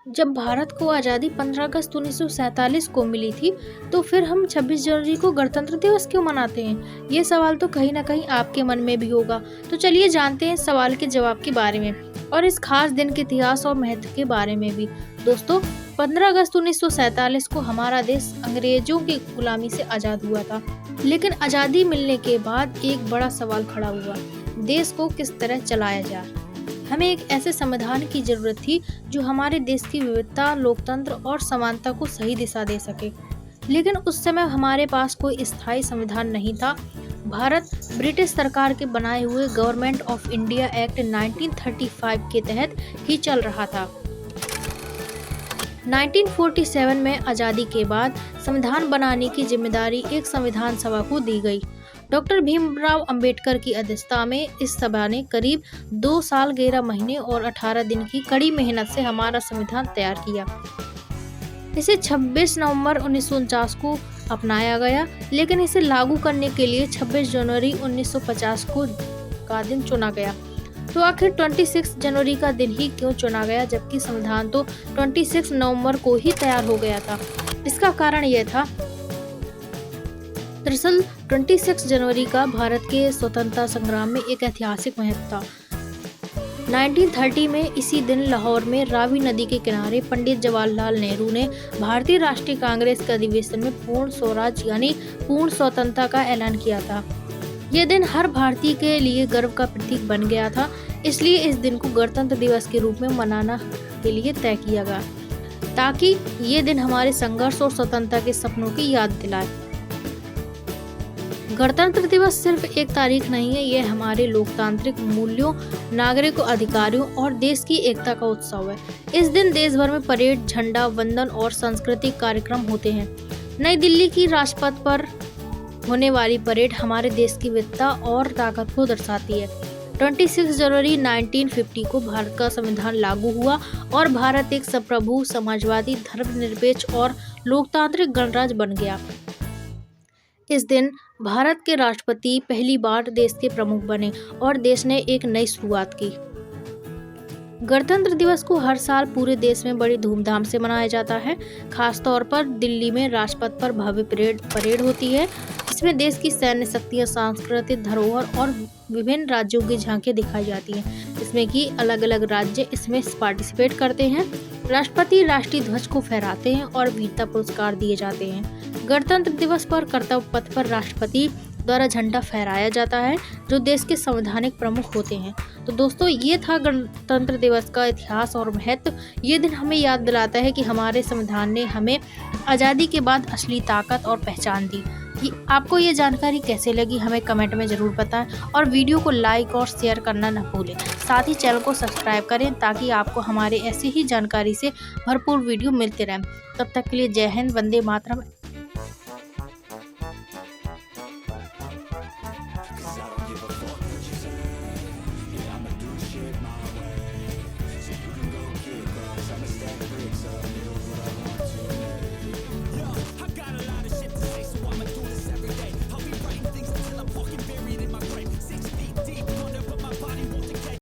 जब भारत को आज़ादी 15 अगस्त 1947 को मिली थी, तो फिर हम 26 जनवरी को गणतंत्र दिवस क्यों मनाते हैं? ये सवाल तो कहीं ना कहीं आपके मन में भी होगा। तो चलिए जानते हैं इस सवाल के जवाब के बारे में और इस खास दिन के इतिहास और महत्व के बारे में भी। दोस्तों, 15 अगस्त 1947 को हमारा देश अंग्रेजों की गुलामी से आज़ाद हुआ था। लेकिन आज़ादी मिलने के बाद एक बड़ा सवाल खड़ा हुआ, देश को किस तरह चलाया जाए। हमें एक ऐसे संविधान की जरूरत थी जो हमारे देश की विविधता, लोकतंत्र और समानता को सही दिशा दे सके। लेकिन उस समय हमारे पास कोई स्थायी संविधान नहीं था। भारत ब्रिटिश सरकार के बनाए हुए गवर्नमेंट ऑफ इंडिया एक्ट 1935 के तहत ही चल रहा था। 1947 में आज़ादी के बाद संविधान बनाने की जिम्मेदारी एक संविधान सभा को दी गई। डॉक्टर भीमराव अंबेडकर की अध्यक्षता में इस सभा ने करीब 2 साल 11 महीने और 18 दिन की कड़ी मेहनत से हमारा संविधान तैयार किया। इसे 26 नवंबर 1949 को अपनाया गया, लेकिन इसे लागू करने के लिए 26 जनवरी 1950 को का दिन चुना गया। तो आखिर 26 जनवरी का दिन ही क्यों चुना गया, जबकि संविधान तो 26 नवंबर को ही तैयार हो गया था? इसका कारण यह था, दरअसल 26 जनवरी का भारत के स्वतंत्रता संग्राम में एक ऐतिहासिक महत्व था। 1930 में इसी दिन लाहौर में रावी नदी के किनारे पंडित जवाहरलाल नेहरू ने भारतीय राष्ट्रीय कांग्रेस के अधिवेशन में पूर्ण स्वराज यानी पूर्ण स्वतंत्रता का ऐलान किया था। यह दिन हर भारतीय के लिए गर्व का प्रतीक बन गया था। इसलिए इस दिन को गणतंत्र दिवस के रूप में मनाना के लिए तय किया गया, ताकि ये दिन हमारे संघर्ष और स्वतंत्रता के सपनों की याद दिलाए। गणतंत्र दिवस सिर्फ एक तारीख नहीं है, यह हमारे लोकतांत्रिक मूल्यों, नागरिक अधिकारों और देश की एकता का उत्सव है। इस दिन देश भर में परेड, झंडा वंदन और सांस्कृतिक कार्यक्रम होते हैं। नई दिल्ली की राजपथ पर होने वाली परेड हमारे देश की विविधता और ताकत को दर्शाती है। 26 जनवरी 1950 को भारत का संविधान लागू हुआ और भारत एक संप्रभु, समाजवादी, धर्मनिरपेक्ष और लोकतांत्रिक गणराज्य बन गया। इस दिन भारत के राष्ट्रपति पहली बार देश के प्रमुख बने और देश ने एक नई शुरुआत की। गणतंत्र दिवस को हर साल पूरे देश में बड़ी धूमधाम से मनाया जाता है। खास तौर पर दिल्ली में राजपथ पर भव्य परेड होती है, जिसमें देश की सैन्य शक्तियां, सांस्कृतिक धरोहर और विभिन्न राज्यों की झांकियां दिखाई जाती हैं, जिसमें कि अलग अलग राज्य इसमें पार्टिसिपेट करते हैं। राष्ट्रपति राष्ट्रीय ध्वज को फहराते हैं और वीरता पुरस्कार दिए जाते हैं। गणतंत्र दिवस पर कर्तव्य पथ पर राष्ट्रपति द्वारा झंडा फहराया जाता है, जो देश के संवैधानिक प्रमुख होते हैं। तो दोस्तों, ये था गणतंत्र दिवस का इतिहास और महत्व। ये दिन हमें याद दिलाता है कि हमारे संविधान ने हमें आज़ादी के बाद असली ताकत और पहचान दी। कि आपको ये जानकारी कैसे लगी, हमें कमेंट में ज़रूर बताएं और वीडियो को लाइक और शेयर करना न भूलें। साथ ही चैनल को सब्सक्राइब करें, ताकि आपको हमारे ऐसी ही जानकारी से भरपूर वीडियो मिलते रहें। तब तक के लिए जय हिंद, वंदे मातरम।